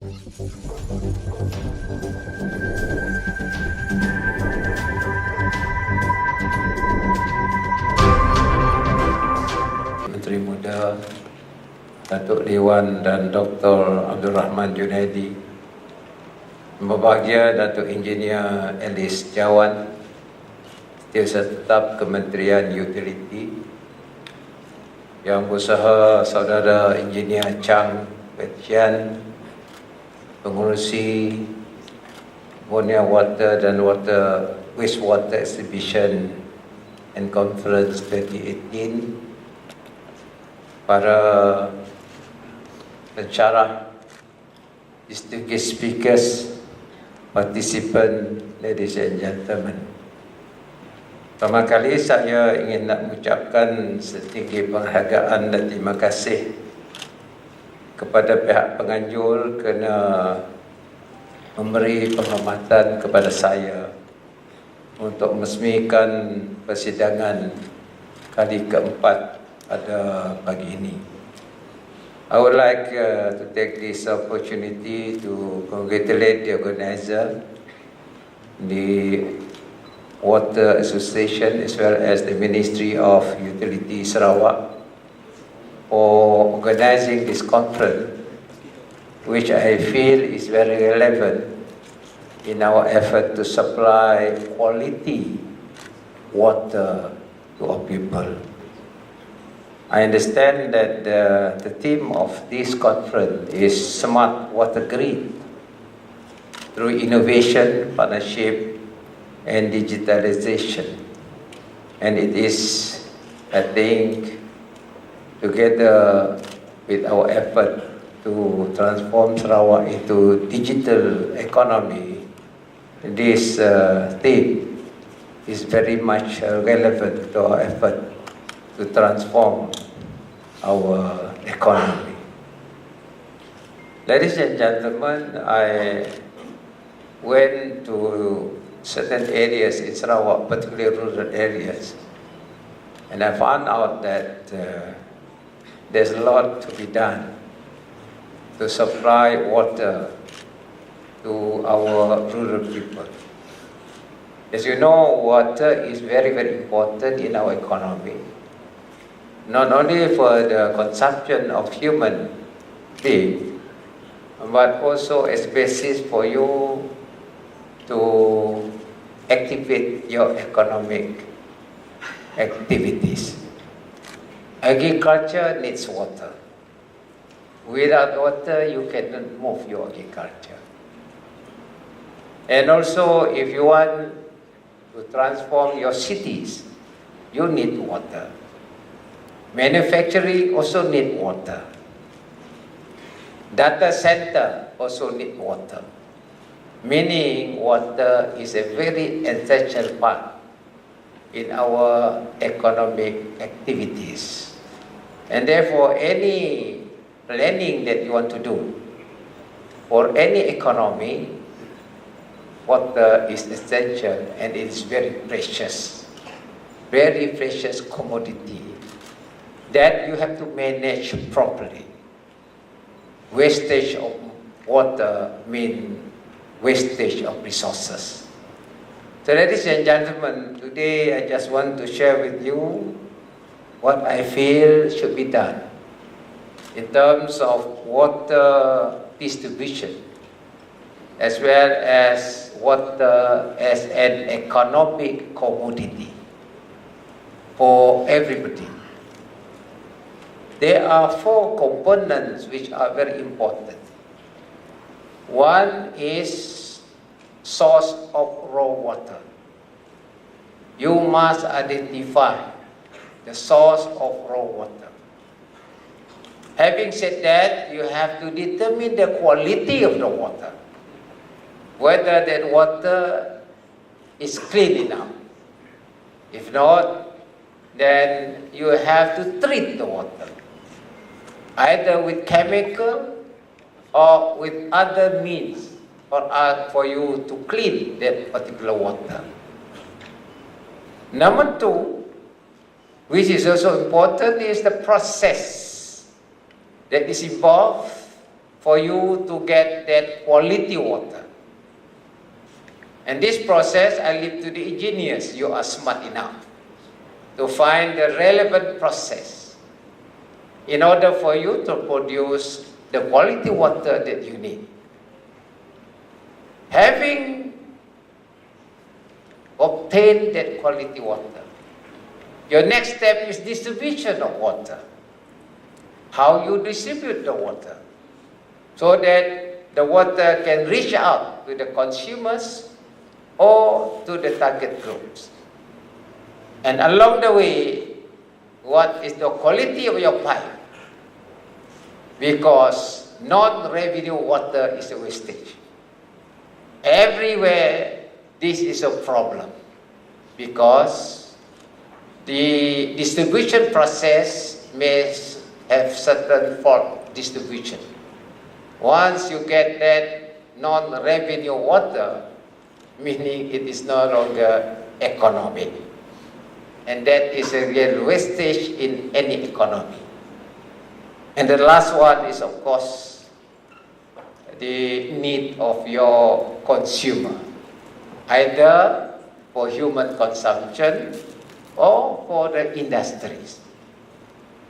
Menteri Muda, Datuk Dewan dan Dr. Abdul Rahman Junaidi, Berbahagia Datuk Engineer Elis Jawan, Setiausaha Tetap Kementerian Utiliti, Yang Berusaha Saudara Engineer Chang Petian, Pengurusi Borneo Water dan Wastewater Exhibition and Conference 2018, para pensyarah, distinguished speakers, participant, ladies and gentlemen. Pertama kali saya ingin nak mengucapkan setinggi penghargaan dan terima kasih kepada pihak penganjur kerana memberi penghormatan kepada saya untuk meresmikan persidangan kali keempat pada pagi ini. I would like to take this opportunity to congratulate the organizer, the Water Association, as well as the Ministry of Utility Sarawak for organizing this conference, which I feel is very relevant in our effort to supply quality water to our people. I understand that the theme of this conference is Smart Water Grid through innovation, partnership, and digitalization. And it is, I think, together with our effort to transform Sarawak into digital economy, this theme is very much relevant to our effort to transform our economy. Ladies and gentlemen, I went to certain areas in Sarawak, particularly rural areas, and I found out that there's a lot to be done to supply water to our rural people. As you know, water is very, very important in our economy, not only for the consumption of human being, but also as basis for you to activate your economic activities. Agriculture needs water. Without water, you cannot move your agriculture. And also, if you want to transform your cities, you need water. Manufacturing also need water. Data center also need water. Meaning water is a very essential part in our economic activities. And therefore, any planning that you want to do for any economy, water is essential and it is very precious commodity that you have to manage properly. Wastage of water means wastage of resources. So ladies and gentlemen, today I just want to share with you what I feel should be done in terms of water distribution, as well as water as an economic commodity for everybody. There are four components which are very important. One is source of raw water. You must identify the source of raw water. Having said that, you have to determine the quality of the water, whether that water is clean enough. If not, then you have to treat the water, either with chemical or with other means for you to clean that particular water. Number two, which is also important, is the process that is involved for you to get that quality water. And this process, I leave to the engineers. You are smart enough to find the relevant process in order for you to produce the quality water that you need. Having obtained that quality water, your next step is distribution of water. How you distribute the water so that the water can reach out to the consumers or to the target groups. And along the way, what is the quality of your pipe? Because non-revenue water is a wastage. Everywhere, this is a problem because the distribution process may have certain fault distribution. Once you get that non-revenue water, meaning it is no longer economic. And that is a real wastage in any economy. And the last one is, of course, the need of your consumer, either for human consumption or for the industries.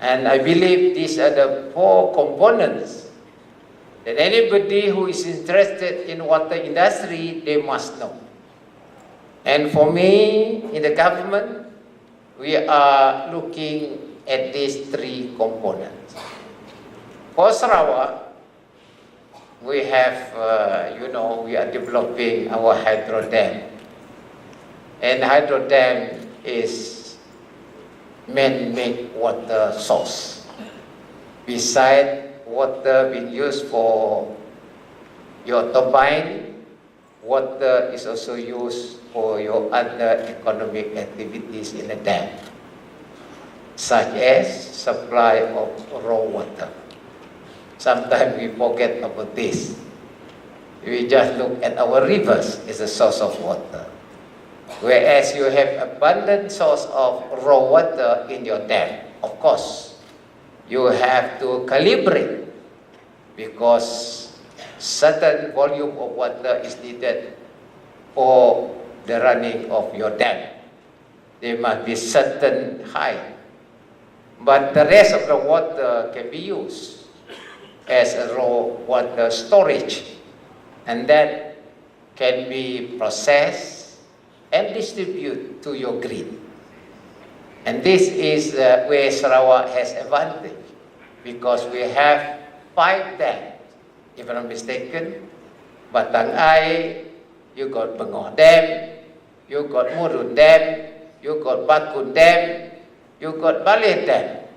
And I believe these are the 4 components that anybody who is interested in water industry, they must know. And for me, in the government, we are looking at these 3 components. For Sarawak, we have, we are developing our hydro dam. And hydro dam is man-made water source. Besides water being used for your turbine, water is also used for your other economic activities in the dam, such as supply of raw water. Sometimes we forget about this. We just look at our rivers as a source of water. Whereas you have abundant source of raw water in your dam, of course, you have to calibrate because certain volume of water is needed for the running of your dam. There must be certain height. But the rest of the water can be used as a raw water storage. And that can be processed and distributed to your grid. And this is where Sarawak has advantage because we have 5 dams, if I'm not mistaken. Batang Ai, you got Bengor Dam, you got Murun Dam, you got Bakun Dam, you got Baleh Dam.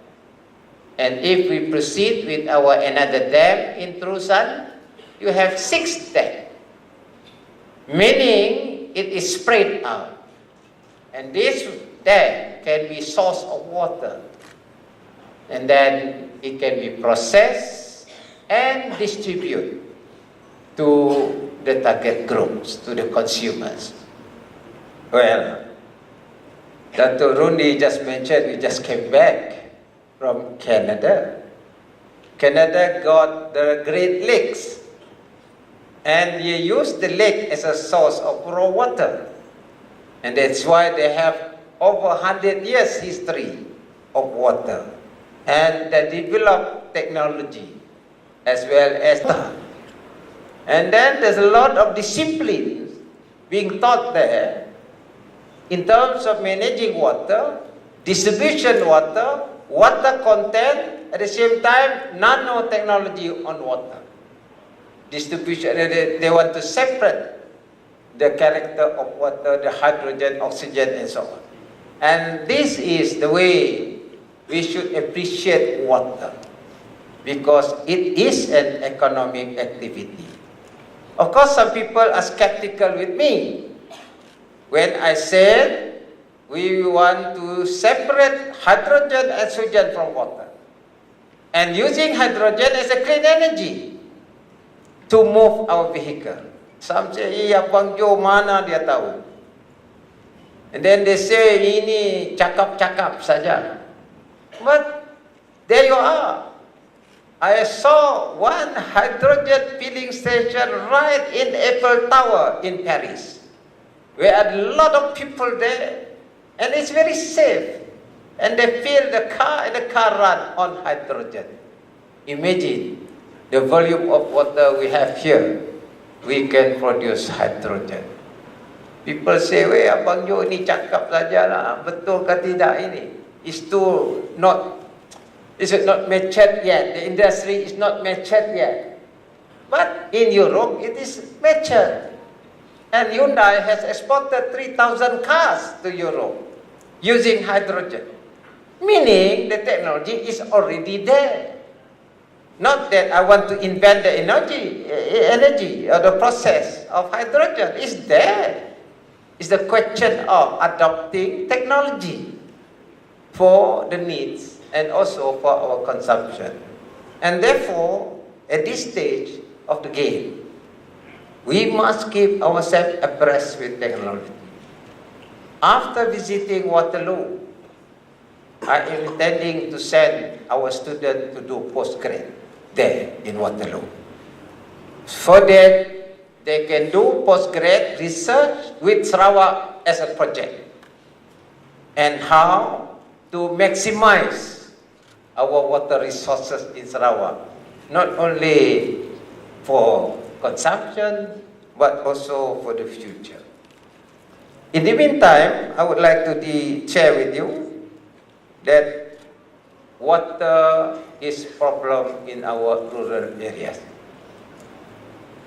And if we proceed with our another dam in Terusan, you have 6 dams. Meaning it is spread out. And this dam can be source of water. And then it can be processed and distributed to the target groups, to the consumers. Well, Dr. Rundi just mentioned we just came back from Canada. Canada got the Great Lakes. And they use the lake as a source of raw water. And that's why they have over 100 years history of water. And they developed technology as well as that. And then there's a lot of disciplines being taught there in terms of managing water, distribution water, water content, at the same time, nanotechnology on water. Distribution, they want to separate the character of water, the hydrogen, oxygen, and so on. And this is the way we should appreciate water because it is an economic activity. Of course, some people are skeptical with me when I said we want to separate hydrogen and oxygen from water and using hydrogen as a clean energy to move our vehicle. Some say, iya Bang Jo, mana dia tahu? And then they say, ini cakap-cakap saja. But there you are. I saw one hydrogen filling station right in Eiffel Tower in Paris. We had a lot of people there, and it's very safe. And they fill the car, and the car run on hydrogen. Imagine the volume of water we have here. We can produce hydrogen. People say, "Weh, Abang Jo ni cakap sajalah, betul ke tidak ini?" It's not matured yet. The industry is not matured yet. But in Europe, it is matured. And Hyundai has exported 3,000 cars to Europe using hydrogen. Meaning the technology is already there. Not that I want to invent the energy or the process of hydrogen. It's there. It's the question of adopting technology for the needs and also for our consumption. And therefore, at this stage of the game, we must keep ourselves abreast with technology. After visiting Waterloo, I am intending to send our students to do postgrad there in Waterloo. For that, they can do postgrad research with Sarawak as a project. And how to maximize our water resources in Sarawak, not only for consumption, but also for the future. In the meantime, I would like to share with you that water is a problem in our rural areas.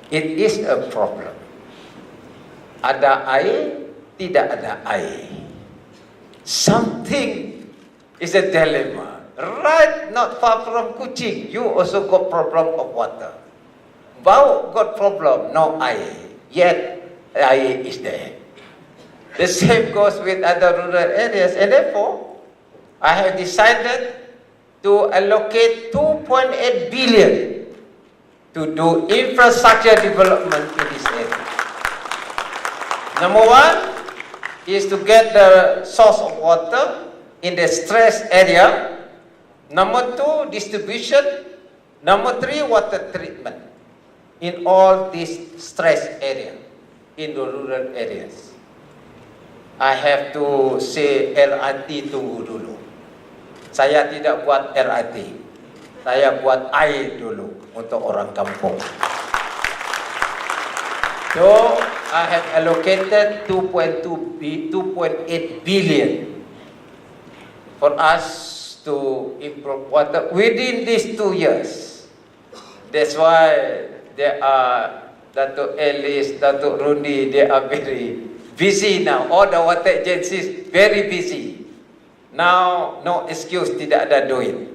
It is a problem. Ada air, tidak ada air. Something is a dilemma. Right, not far from Kuching, you also got problem of water. Bau got problem, no air. Yet, air is there. The same goes with other rural areas, and therefore, I have decided to allocate 2.8 billion to do infrastructure development in this area. Number one is to get the source of water in the stressed area. Number two, distribution. Number three, water treatment in all these stressed areas, in the rural areas. I have to say LRT tunggu dulu. Saya tidak buat LRT. Saya buat air dulu untuk orang kampung. So, I have allocated 2.8 billion for us to improve water within these 2 years. That's why there are Datuk Alice, Datuk Rundi, they are very busy now. All the water agencies very busy. Now, no excuse, tidak ada duit.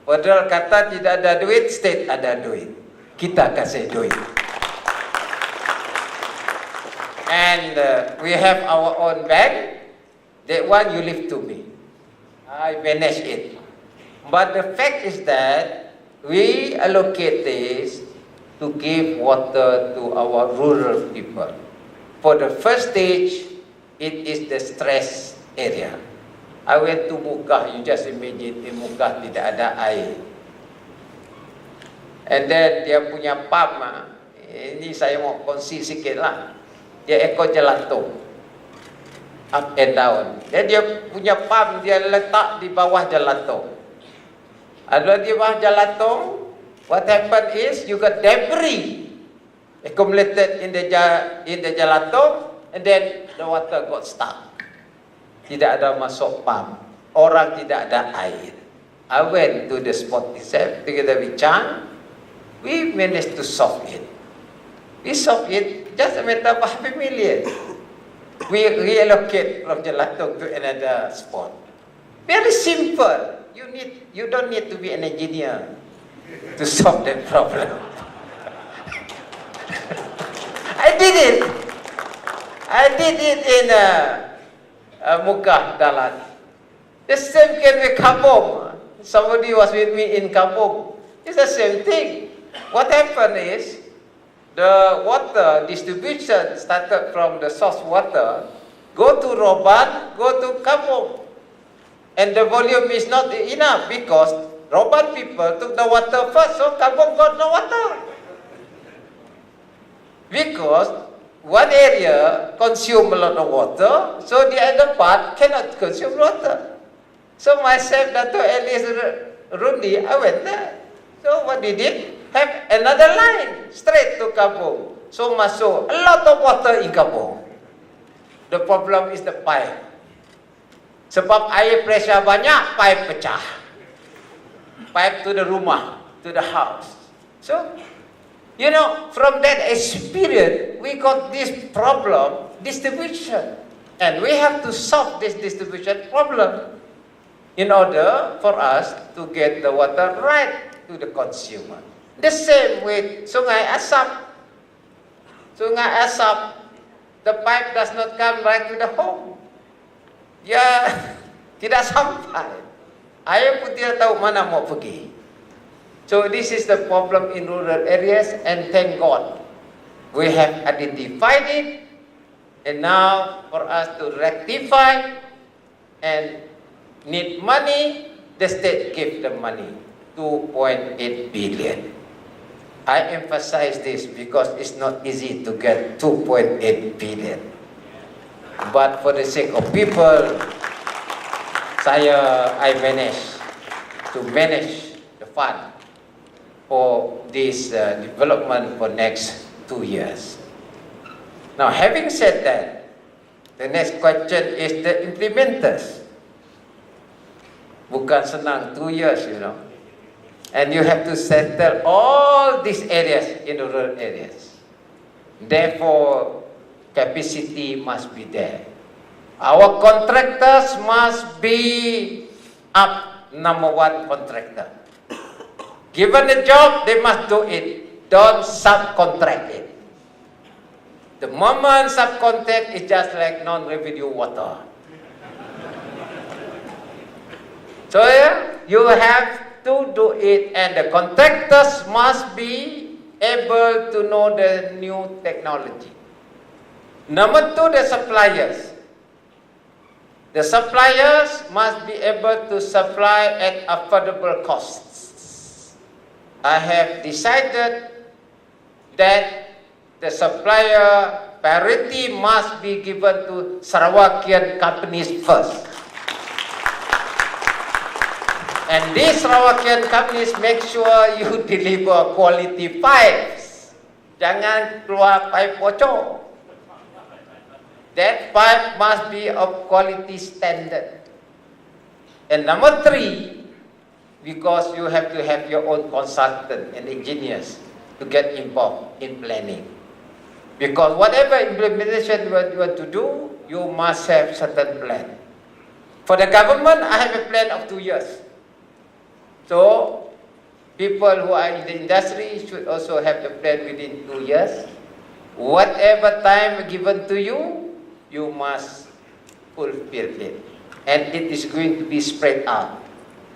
Federal kata tidak ada duit, state ada duit. Kita kasih duit. And we have our own bank. That one you leave to me. I manage it. But the fact is that we allocate this to give water to our rural people. For the first stage, it is the stress area. I went to Mukah, you just imagine, in Mukah tidak ada air. And then dia punya pump, ini saya mau kongsi sikit lah. Dia ekor jelatung, up and down. Dan dia punya pump, dia letak di bawah jelatung. Ada di bawah jelatung, what happened is you got debris accumulated in the jelatung, and then the water got stuck. Tidak ada masuk pump. Orang tidak ada air. I went to the spot itself together with Chan. We managed to solve it. We solved it just a matter of $500,000. We reallocate from Jelatung to another spot. Very simple. You don't need to be an engineer to solve that problem. I did it. I did it in Mukah, Dalat. The same came with Kampung. Somebody was with me in Kampung. It's the same thing. What happened is, the water distribution started from the source water, go to Roban, go to Kampung. And the volume is not enough because Robot people took the water first, so Kampung got no water. Because one area consume a lot of water, so the other part cannot consume water. So myself, Dato' Elias Rundi, I went there. So what they did? Have another line straight to Kampung. So masuk a lot of water in Kampung. The problem is the pipe. Sebab air pressure banyak, pipe pecah. Pipe to the rumah, to the house. So, you know, from that experience, we got this problem, distribution. And we have to solve this distribution problem in order for us to get the water right to the consumer. The same with Sungai Asap. Sungai Asap, the pipe does not come right to the home. Ya, tidak sampai. Air pun tidak tahu mana mau pergi. So this is the problem in rural areas, and thank God we have identified it, and now for us to rectify and need money, the state give the money, 2.8 billion. I emphasize this because it's not easy to get 2.8 billion. But for the sake of people, I managed to manage the fund for this development for next 2 years. Now, having said that, the next question is the implementers. Bukan senang 2 years, you know. And you have to settle all these areas in the rural areas. Therefore, capacity must be there. Our contractors must be up, number one contractor. Given the job, they must do it. Don't subcontract it. The moment subcontract is just like non-revenue water. So yeah, you have to do it, and the contractors must be able to know the new technology. Number two, the suppliers. The suppliers must be able to supply at affordable costs. I have decided that the supplier priority must be given to Sarawakian companies first. And these Sarawakian companies make sure you deliver quality pipes. Jangan keluar pipe bocor. That pipe must be of quality standard. And number three, because you have to have your own consultant and engineers to get involved in planning. Because whatever implementation you want to do, you must have certain plan. For the government, I have a plan of 2 years. So, people who are in the industry should also have the plan within 2 years. Whatever time given to you, you must fulfill it. And it is going to be spread out.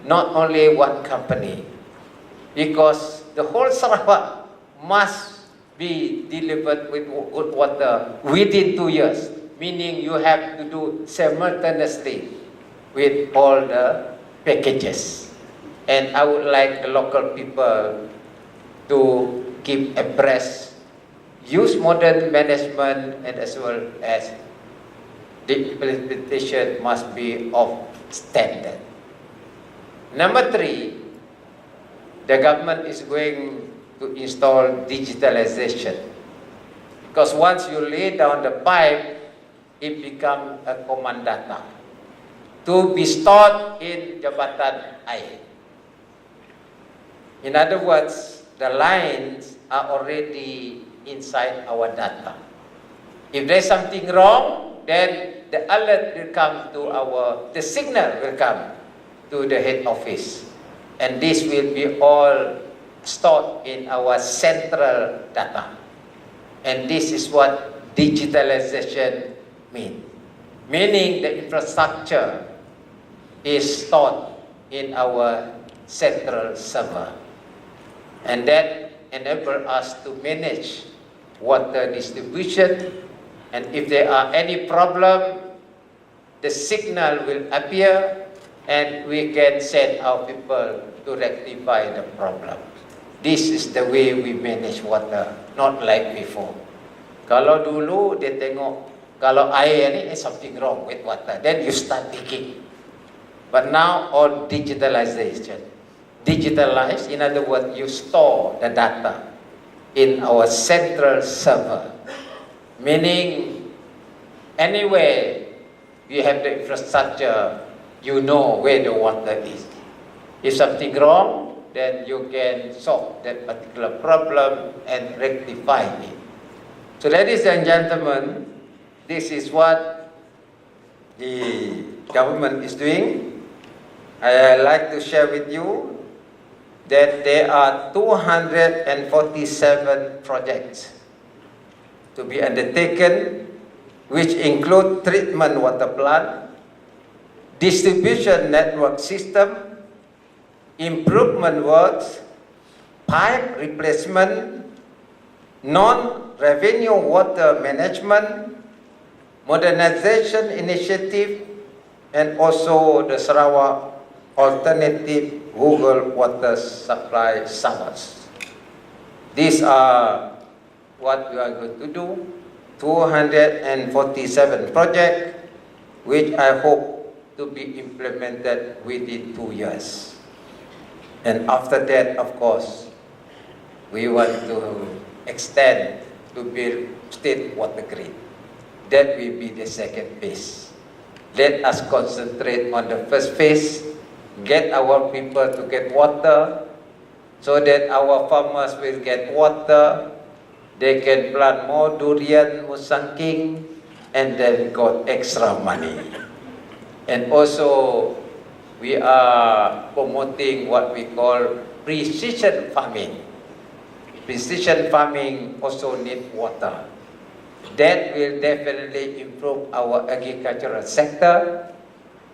Not only one company. Because the whole Sarawak must be delivered with good water within 2 years. Meaning you have to do simultaneously with all the packages. And I would like the local people to keep abreast, use modern management, and as well as the implementation must be of standard. Number three, the government is going to install digitalization. Because once you lay down the pipe, it becomes a command data to be stored in Jabatan Air. In other words, the lines are already inside our data. If there's something wrong, then the alert will come to the signal will come to the head office. And this will be all stored in our central data. And this is what digitalization means. Meaning the infrastructure is stored in our central server. And that enables us to manage water distribution. And if there are any problem, the signal will appear and we can send our people to rectify the problem. This is the way we manage water, not like before. Kalau dulu dia tengok, kalau air ni something wrong with water, then you start digging. But now all digitalization. Digitalized, in other words, you store the data in our central server. Meaning, anywhere you have the infrastructure, you know where the water is. If something wrong, then you can solve that particular problem and rectify it. So ladies and gentlemen, this is what the government is doing. I like to share with you that there are 247 projects to be undertaken, which include treatment water plant, distribution network system, improvement works, pipe replacement, non-revenue water management, modernization initiative, and also the Sarawak alternative rural water supply SAWAS. These are what we are going to do, 247 projects, which I hope to be implemented within 2 years. And after that, of course, we want to extend to build state water grid. That will be the second phase. Let us concentrate on the first phase, get our people to get water, so that our farmers will get water, they can plant more durian, musangking, and then got extra money. And also, we are promoting what we call precision farming. Precision farming also needs water. That will definitely improve our agricultural sector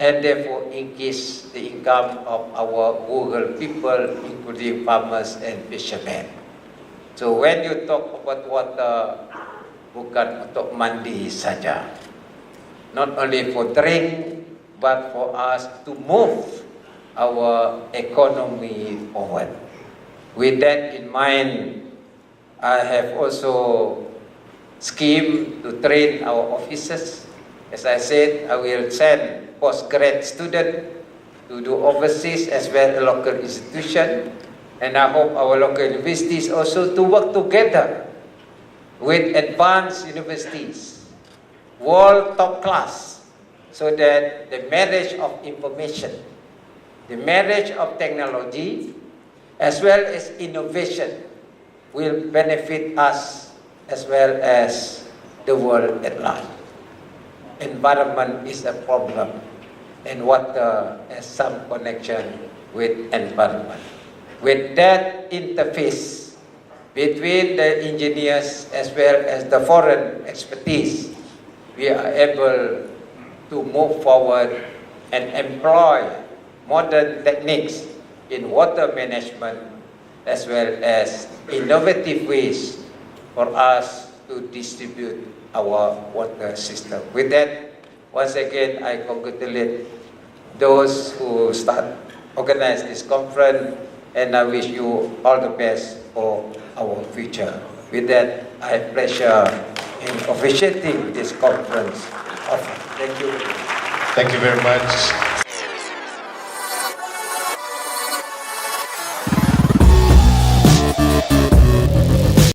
and therefore increase the income of our rural people, including farmers and fishermen. So when you talk about water, bukan untuk mandi saja. Not only for drink, but for us to move our economy forward. With that in mind, I have also scheme to train our officers. As I said, I will send postgrad students to do overseas as well as local institution. And I hope our local universities also to work together with advanced universities, world top class, so that the marriage of information, the marriage of technology, as well as innovation will benefit us as well as the world at large. Environment is a problem, and water has some connection with environment. With that interface between the engineers as well as the foreign expertise, we are able to move forward and employ modern techniques in water management as well as innovative ways for us to distribute our water system. With that, once again, I congratulate those who organize this conference, and I wish you all the best for our future. With that, I have pleasure in officiating this conference. Thank you. Thank you very much.